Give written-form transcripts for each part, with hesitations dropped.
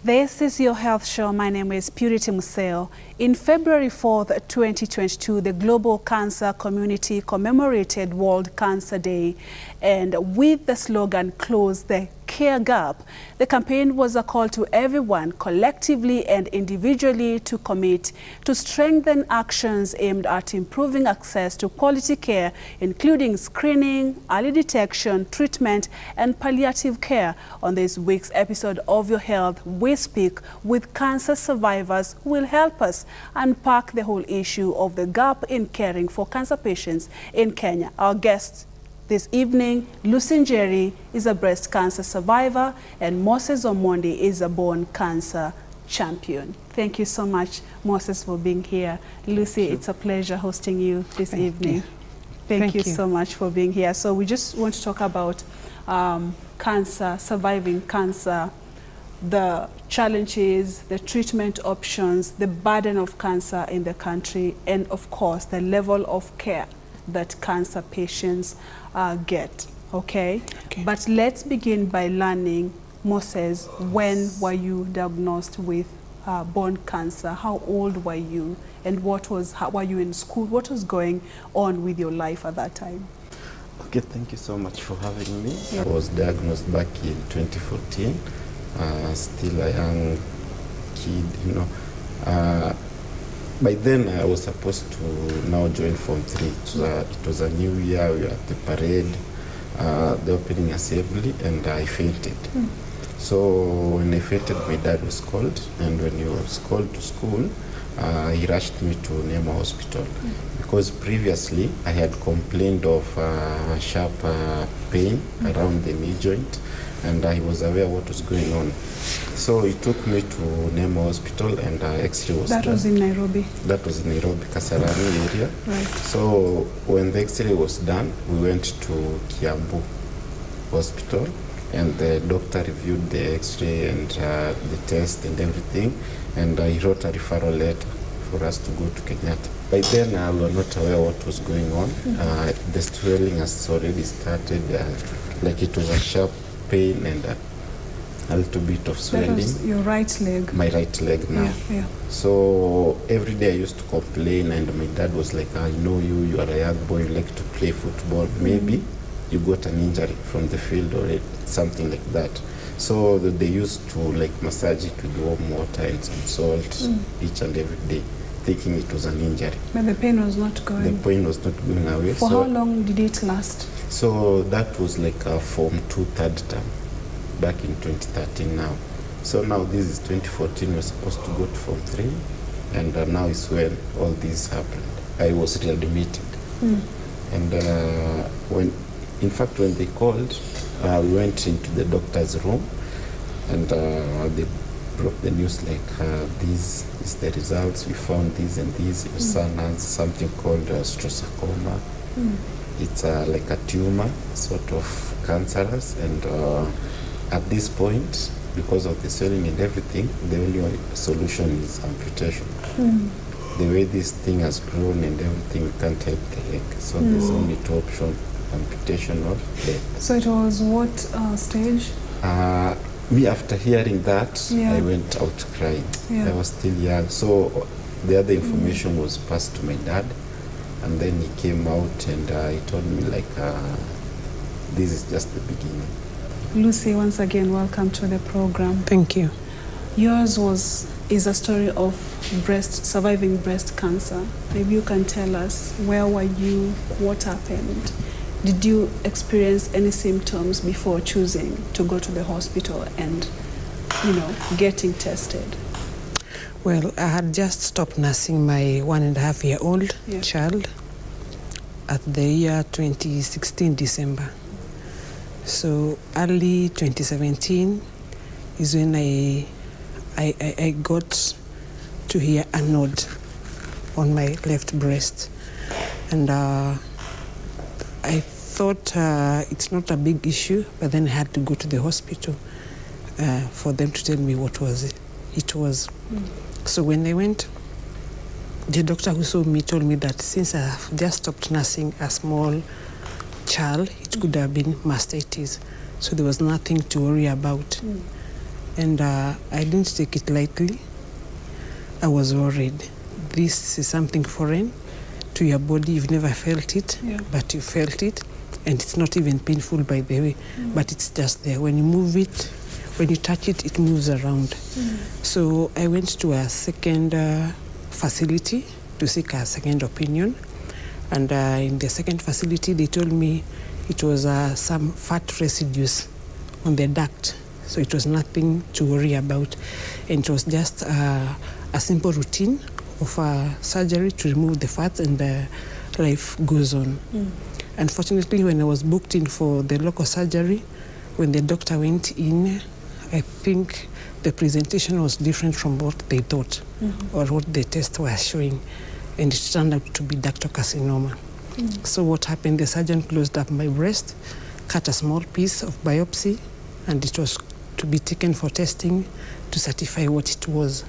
This is your health show. My name is Purity Museo. In February 4th, 2022, the global cancer community commemorated World Cancer Day. And with the slogan, Close the Care Gap, the campaign was a call to everyone, collectively and individually, to commit to strengthen actions aimed at improving access to quality care, including screening, early detection, treatment, and palliative care. On this week's episode of Your Health, we speak with cancer survivors who will help us unpack the whole issue of the gap in caring for cancer patients in Kenya. Our guests this evening, Lucy Njeri is a breast cancer survivor and Moses Omondi is a bone cancer champion. Thank you so much, Moses, for being here. Lucy, it's a pleasure hosting you this evening. Thank you so much for being here. So we just want to talk about cancer, surviving cancer, the challenges, the treatment options, the burden of cancer in the country, and of course, the level of care that cancer patients get, okay? But let's begin by learning, Moses, when were you diagnosed with bone cancer? How old were you? And how were you in school? What was going on with your life at that time? Okay, thank you so much for having me. I was diagnosed back in 2014, still a young kid, you know. By then, I was supposed to now join Form 3. It was a new year, we were at the parade, the opening assembly, and I fainted. So when I fainted, my dad was called, and when he was called to school, he rushed me to Nema Hospital. Because previously, I had complained of sharp pain around the knee joint, and I was aware what was going on. So he took me to Nema Hospital and X-ray was done. That was in Nairobi? That was in Nairobi, Kasarani area. Right. So when the X-ray was done, we went to Kiambu Hospital and the doctor reviewed the X-ray and the test and everything, and he wrote a referral letter for us to go to Kenyatta. By then, we were not aware what was going on. The swelling has already started, like it was a sharp pain and a little bit of swelling. That was your right leg? My right leg now. Yeah. So every day I used to complain, and my dad was like, I know you are a young boy, you like to play football. Maybe you got an injury from the field or something like that. So they used to like massage it with warm water and some salt each and every day, thinking it was an injury. But the pain was not going? The pain was not going away. For how long did it last? So that was like a Form 2 third term, back in 2013 now. So now this is 2014, we're supposed to go to Form 3, and now is when all this happened. I was readmitted. And when they called, we went into the doctor's room, and they broke the news like, this is the results, we found this and this. Your son has something called osteosarcoma. It's like a tumor, sort of cancerous, and at this point, because of the swelling and everything, the only solution is amputation. The way this thing has grown and everything, we can't help the leg. So there's only two options, amputation or death. So it was what stage? Me, after hearing that, I went out crying. I was still young. So the other information was passed to my dad, and then he came out and he told me like, this is just the beginning. Lucy, once again, welcome to the program. Thank you. Yours is a story of surviving breast cancer. Maybe you can tell us, where were you, what happened? Did you experience any symptoms before choosing to go to the hospital and, getting tested? Well, I had just stopped nursing my 1.5-year-old child at the year 2016, December. So early 2017 is when I got to hear a node on my left breast. And I thought it's not a big issue, but then I had to go to the hospital for them to tell me what it was. So when I went, the doctor who saw me told me that since I have just stopped nursing a small child, it could have been mastitis. So there was nothing to worry about. and I didn't take it lightly. I was worried. This is something foreign to your body. You've never felt it, but you felt it. And it's not even painful, by the way, but it's just there. When you move it, when you touch it, it moves around. So I went to a second facility to seek a second opinion. And in the second facility, they told me it was some fat residues on the duct. So it was nothing to worry about. And it was just a simple routine of surgery to remove the fats, and life goes on. Unfortunately, when I was booked in for the local surgery, when the doctor went in, I think the presentation was different from what they thought or what the test was showing. And it turned out to be ductal carcinoma. So what happened, the surgeon closed up my breast, cut a small piece of biopsy, and it was to be taken for testing to certify what it was.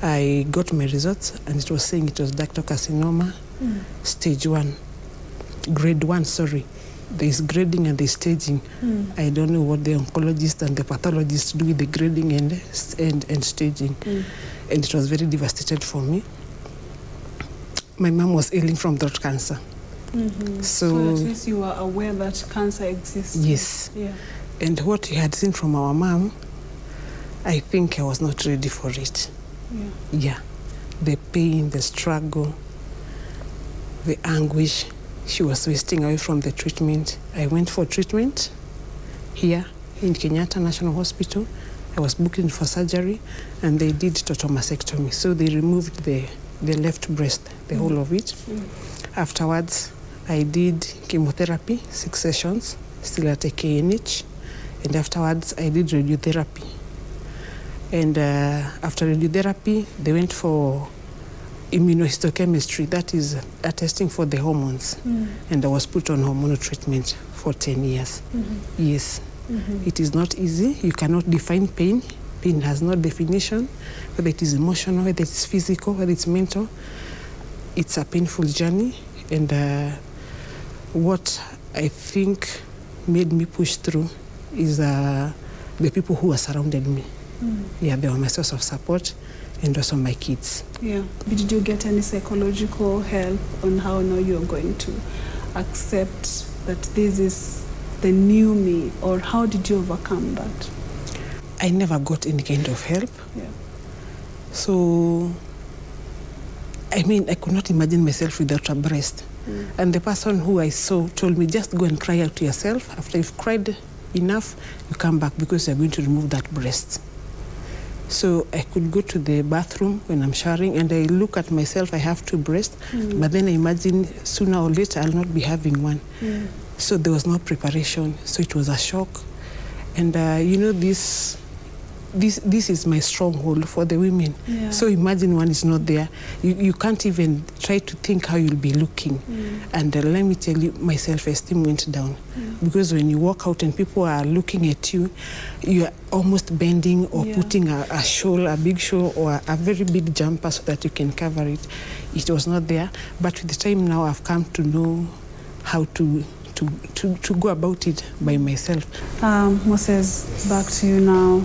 I got my results, and it was saying it was ductal carcinoma, stage 1. Grade 1, sorry. There's grading and there's staging. I don't know what the oncologist and the pathologist do with the grading and staging. And it was very devastated for me. My mom was ailing from throat cancer. So at least you were aware that cancer exists. Yes. Yeah. And what you had seen from our mom, I think I was not ready for it. Yeah. The pain, the struggle, the anguish. She was wasting away from the treatment. I went for treatment here in Kenyatta National Hospital. I was booked in for surgery, and they did total mastectomy. So they removed the left breast, the whole of it. Afterwards, I did chemotherapy, 6 sessions, still at a KNH. And afterwards, I did radiotherapy. And after radiotherapy, they went for immunohistochemistry, that is a testing for the hormones. And I was put on hormonal treatment for 10 years. Yes. It is not easy. You cannot define pain. Pain has no definition, whether it is emotional, whether it's physical, whether it's mental. It's a painful journey. And what I think made me push through is the people who are surrounded me. Yeah, they were my source of support, and also my kids. Yeah. Did you get any psychological help on how now you're going to accept that this is the new me, or how did you overcome that? I never got any kind of help. Yeah. So, I mean, I could not imagine myself without a breast. And the person who I saw told me, just go and cry out to yourself. After you've cried enough, you come back because you're going to remove that breast. So I could go to the bathroom when I'm showering, and I look at myself, I have 2 breasts, but then I imagine sooner or later I'll not be having one. So there was no preparation, so it was a shock. And you know, this is my stronghold for the women. Yeah. So imagine one is not there. You can't even try to think how you'll be looking. And let me tell you, my self-esteem went down. Because when you walk out and people are looking at you, you're almost bending or putting a shawl, a big shawl, or a very big jumper so that you can cover it. It was not there. But with the time now, I've come to know how to go about it by myself. Moses, back to you now.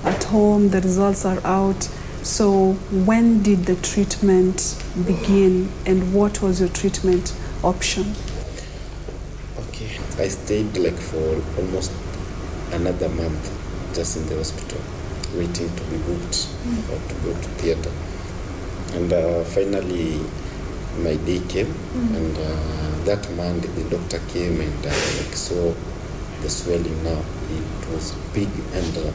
At home, the results are out. So when did the treatment begin, and what was your treatment option? Okay, I stayed like for almost another month just in the hospital, waiting to be booked or to go to theater. And finally, my day came, and that Monday the doctor came and saw the swelling now. It was big, and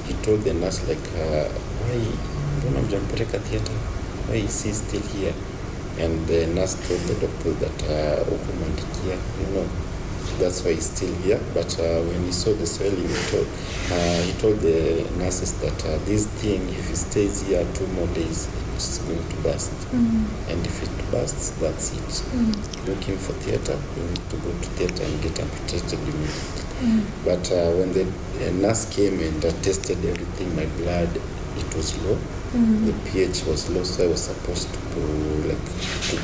he told the nurse why theater? Why is he still here? And the nurse told the doctor that that's why he's still here. But when he saw the swelling, he told the nurses that this thing, if he stays here 2 more days, it's going to burst. And if it bursts, that's it. Looking for theater, you need to go to theater and get amputated immediately. But when the nurse came and tested everything, my blood, it was low. The pH was low, so I was supposed to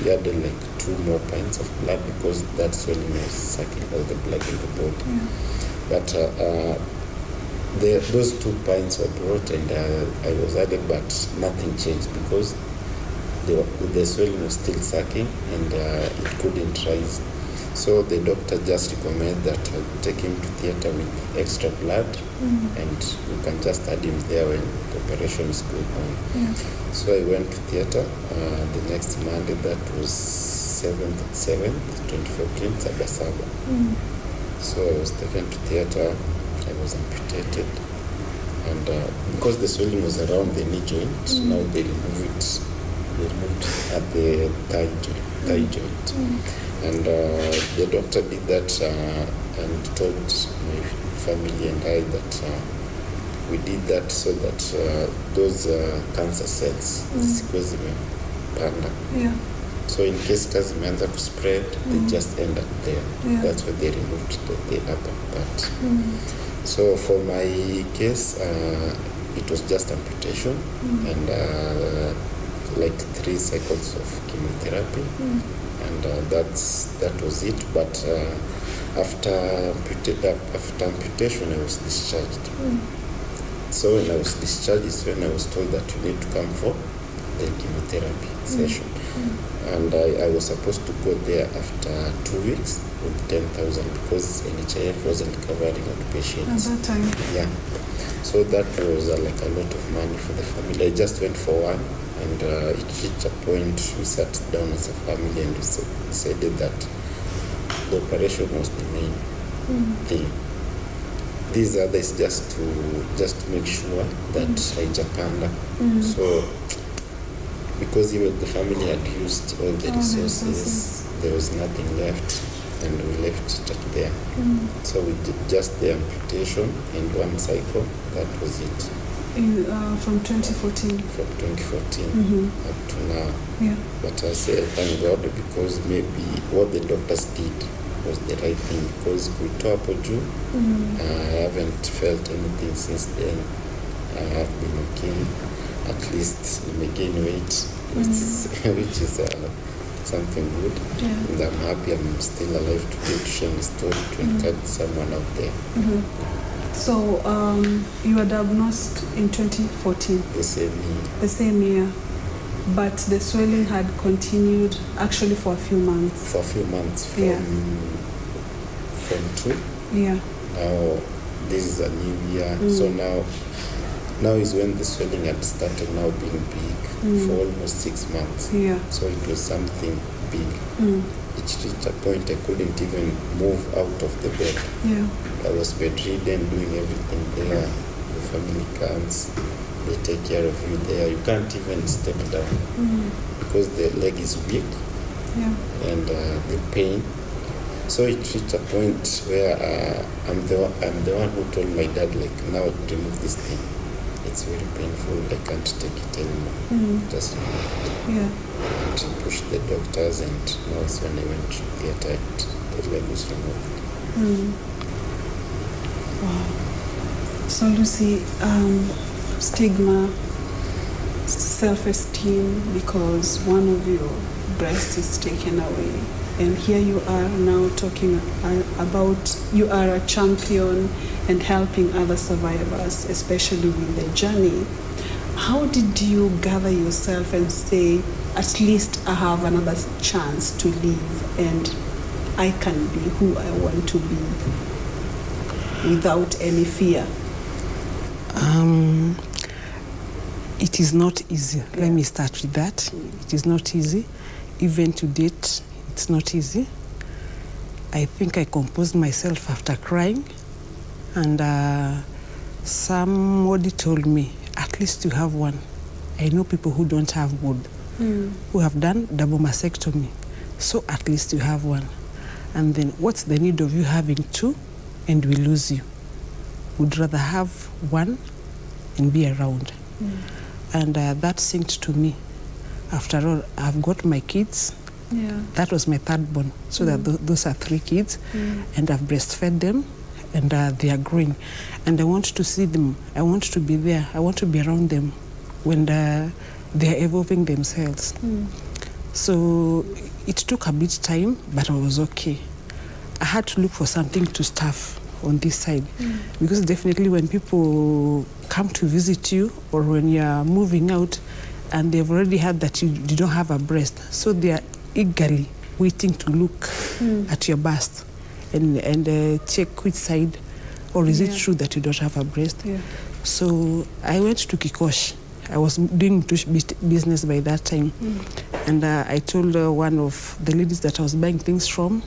be added 2 more pints of blood because that swelling was sucking all the blood in the body. But those 2 pints were brought and I was added, but nothing changed because the swelling was still sucking and it couldn't rise. So the doctor just recommended that I take him to theatre with extra blood and we can just add him there when the operation is going on. Yeah. So I went to theatre the next Monday, that was 7th, 2014, Sabasaba. So I was taken to theatre, I was amputated. And because the swelling was around the knee joint, now they removed it. They removed at the thigh joint. And the doctor did that and told my family and I that we did that so that those cancer cells zisikweze zimepanda. Yeah. So in case kazi imeanza to spread, they just end up there. Yeah. That's why they removed the upper part. So for my case, it was just amputation and like 3 cycles of chemotherapy. And that was it. But after amputation, I was discharged. So when I was discharged is when I was told that you need to come for the chemotherapy session. And I was supposed to go there after 2 weeks with 10,000 because NHIF wasn't covering outpatients. At that time? Yeah. So that was like a lot of money for the family. I just went for one. And it reached a point we sat down as a family and we decided that the operation was the main thing. These others just to make sure that haijapanda. So because even the family had used all the resources, there was nothing left and we left it at there. So we did just the amputation and 1 cycle, that was it. From 2014? From 2014 up to now. Yeah. But I say thank God because maybe what the doctors did was the right thing because kuitoa hapo juu, I haven't felt anything since then. I have been okay. At least I gain weight, which is something good. Yeah. And I'm happy I'm still alive today to share my story to encourage someone out there. So you were diagnosed in 2014? The same year. The same year. But the swelling had continued actually for a few months. For a few months from 2. Yeah. Now this is a new year. So now is when the swelling had started now being big for almost 6 months. Yeah. So it was something big. It reached a point I couldn't even move out of the bed. Yeah. I was bedridden, doing everything there. The family comes, they take care of you there. You can't even step down because the leg is weak and the pain. So it reached a point where I'm the one who told my dad, like, now remove this thing. It's very painful. I can't take it anymore. Just remove it. Yeah. And push the doctors, and now it's when I went to theatre, the leg was removed. Wow. So Lucy, stigma, self-esteem because one of your breasts is taken away, and here you are now talking about you are a champion and helping other survivors, especially with their journey. How did you gather yourself and say, at least I have another chance to live and I can be who I want to be without any fear? It is not easy. Let me start with that. It is not easy. Even to date, it's not easy. I think I composed myself after crying, and somebody told me, at least you have one. I know people who don't have one, who have done double mastectomy. So at least you have one. And then what's the need of you having two and we lose you? Would rather have one and be around. And that synced to me. After all, I've got my kids. Yeah. That was my third born. So that those are 3 kids. And I've breastfed them, and they are growing. And I want to see them. I want to be there. I want to be around them when they're evolving themselves. So it took a bit time, but I was okay. I had to look for something to staff on this side. Because definitely when people come to visit you or when you are moving out and they've already heard that you don't have a breast, so they are eagerly waiting to look at your bust and check which side, or is it true that you don't have a breast? So I went to Kikosh. I was doing business by that time. And I told one of the ladies that I was buying things from,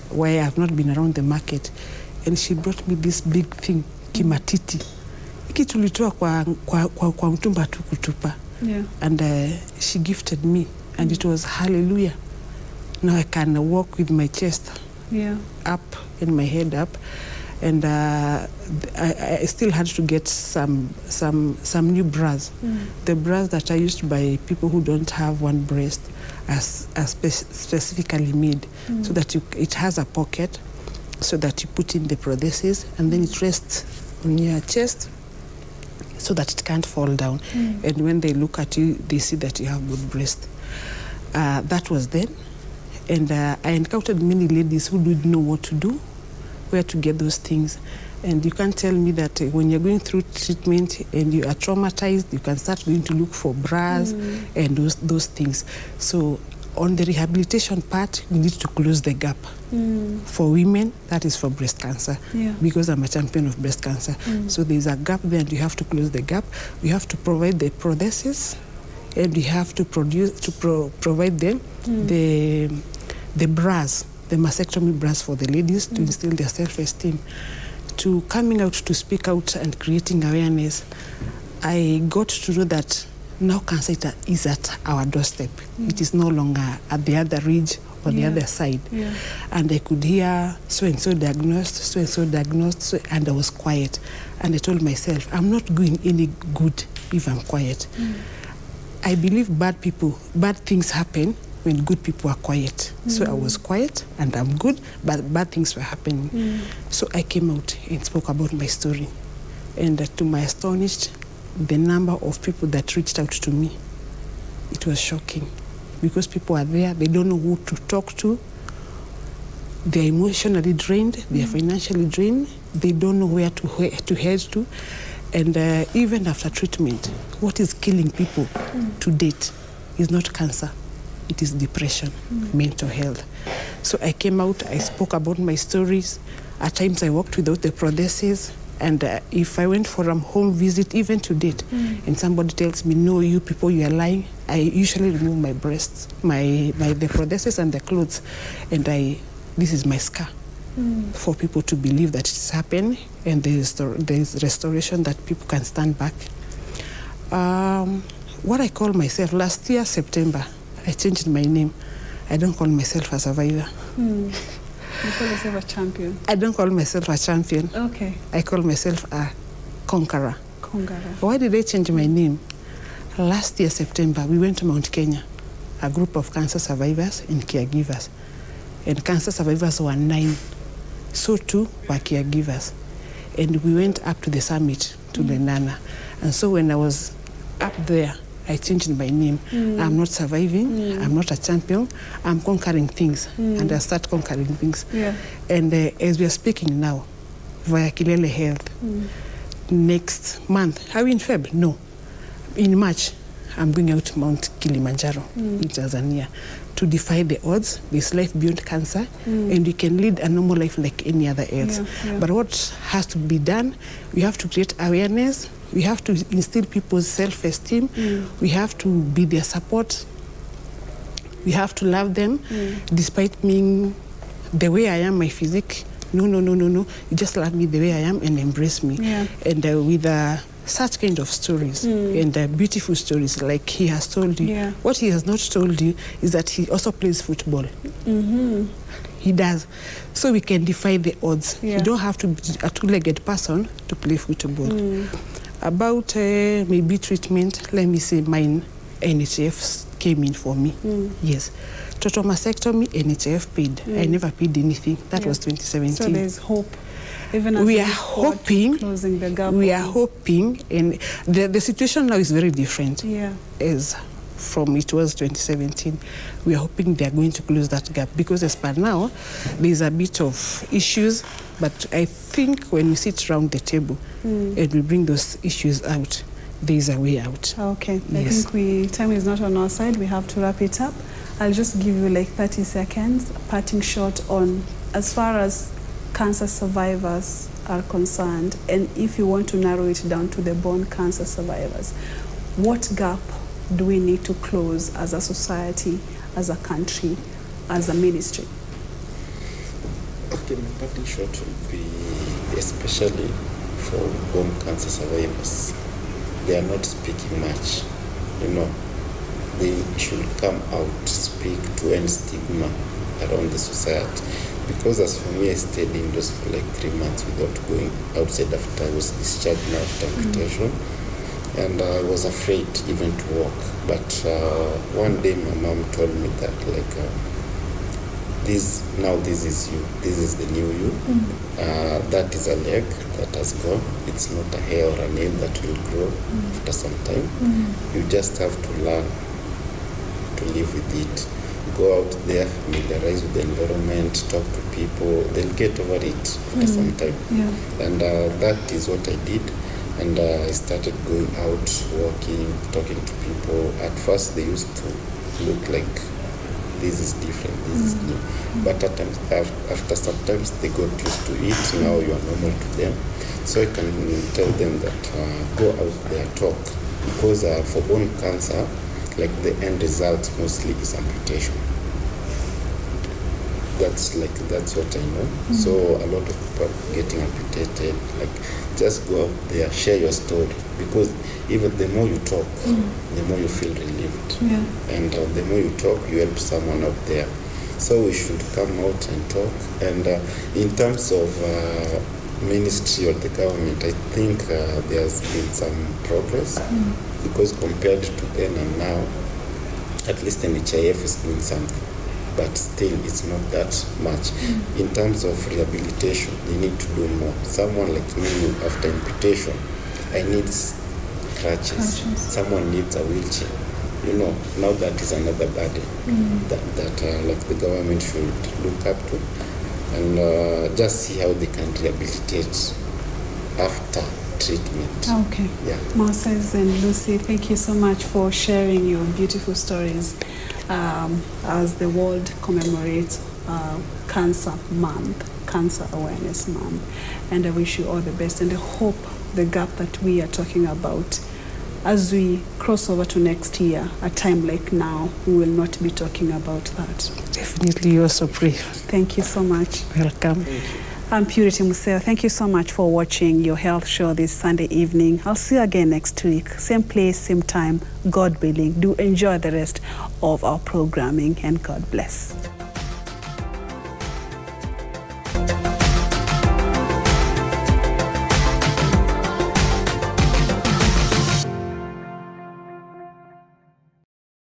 why I have not been around the market. And she brought me this big thing, kimatiti. Hiki tulitoa kwa mtumba tu kutupa. And she gifted me. And it was hallelujah. Now I can walk with my chest up and my head up. And I still had to get some new bras. The bras that I used by people who don't have one breast are specifically made so that it has a pocket so that you put in the prosthesis and then it rests on your chest so that it can't fall down. And when they look at you, they see that you have good breast. That was then. And I encountered many ladies who didn't know what to do, where to get those things. And you can't tell me that when you're going through treatment and you are traumatized, you can start going to look for bras and those things. So on the rehabilitation part, we need to close the gap. For women, that is for breast cancer, because I'm a champion of breast cancer. So there's a gap there and you have to close the gap. We have to provide the prosthesis and we have to provide them the bras, the mastectomy bras for the ladies to instill their self-esteem. To coming out to speak out and creating awareness, I got to know that now cancer is at our doorstep. It is no longer at the other ridge or the other side. And I could hear so-and-so diagnosed, so-and-so diagnosed, and I was quiet. And I told myself, I'm not doing any good if I'm quiet. I believe bad things happen when good people are quiet. So I was quiet and I'm good, but bad things were happening. So I came out and spoke about my story. And to my astonishment, the number of people that reached out to me, it was shocking. Because people are there, they don't know who to talk to. They're emotionally drained, they're financially drained, they don't know where to head to. And even after treatment, what is killing people to date is not cancer. It is depression, mental health. So I came out, I spoke about my stories. At times I walked without the prosthesis. And if I went for a home visit, even to date, and somebody tells me, no, you people, you are lying, I usually remove my breasts, the prosthesis and the clothes. And this is my scar for people to believe that it's happened and there's restoration that people can stand back. What I call myself, last year, September, I changed my name. I don't call myself a survivor. You call yourself a champion? I don't call myself a champion. Okay. I call myself a conqueror. Conqueror. Why did I change my name? Last year, September, we went to Mount Kenya, a group of cancer survivors and caregivers. And cancer survivors were 9. So too were caregivers. And we went up to the summit, to Lenana. And so when I was up there, I changed my name. I'm not surviving. I'm not a champion. I'm conquering things. And I start conquering things. And as we are speaking now, via Kilele Health, next month, are we in Feb? No. In March, I'm going out to Mount Kilimanjaro in Tanzania to defy the odds. There's life beyond cancer, and we can lead a normal life like any other else. But what has to be done, we have to create awareness. We have to instill people's self-esteem. We have to be their support. We have to love them, despite being the way I am, my physique. No. You just love me the way I am and embrace me. And with such kind of stories and beautiful stories like he has told you. What he has not told you is that he also plays football. He does. So we can defy the odds. You don't have to be a two-legged person to play football. About maybe treatment, let me say mine, NHF came in for me. Yes. Total mastectomy, NHF paid. I never paid anything. That was 2017. So there's hope. Even as we are hoping, closing the gap. We are hoping, and the situation now is very different. As from it was 2017. We are hoping they are going to close that gap, because as per now, there's a bit of issues, but I think when we sit around the table, it will bring those issues out. There's a way out. Okay, Yes. I think time is not on our side. We have to wrap it up. I'll just give you like 30 seconds, a parting shot on as far as cancer survivors are concerned, and if you want to narrow it down to the bone cancer survivors, what gap do we need to close as a society, as a country, as a ministry? Okay, my parting shot would be, especially for bone cancer survivors, they are not speaking much. They should come out, speak to end stigma around the society. Because as for me, I stayed indoors for like 3 months without going outside after I was discharged after amputation. And I was afraid even to walk. But one day my mom told me that this is you. This is the new you. That is a leg that has gone. It's not a hair or a nail that will grow after some time. You just have to learn to live with it. Go out there, familiarize with the environment, talk to people. They'll get over it after some time. Yeah. And that is what I did. And I started going out, walking, talking to people. At first, they used to look like, this is different, this is new. But at times, after sometimes they got used to it. Now you are normal to them. So I can tell them that go out there, talk. Because for bone cancer, like the end result mostly is amputation. That's what I know. So a lot of people getting amputated. Like, just go out there, share your story, because even the more you talk, the more you feel relieved. Yeah. And the more you talk, you help someone out there. So we should come out and talk. And in terms of ministry or the government, I think there's been some progress, because compared to then and now, at least NHIF is doing something. But still, it's not that much. In terms of rehabilitation, they need to do more. Someone like me, after amputation, I need crutches. Someone needs a wheelchair. Now that is another burden that like the government should look up to, and just see how they can rehabilitate after treatment. Okay. Yeah. Moses and Lucy, thank you so much for sharing your beautiful stories as the world commemorates Cancer Month, Cancer Awareness Month. And I wish you all the best, and I hope the gap that we are talking about, as we cross over to next year, a time like now, we will not be talking about that. Definitely, you also pray. Thank you so much. Welcome. I'm Purity Museo. Thank you so much for watching your health show this Sunday evening. I'll see you again next week. Same place, same time, God willing. Do enjoy the rest of our programming, and God bless.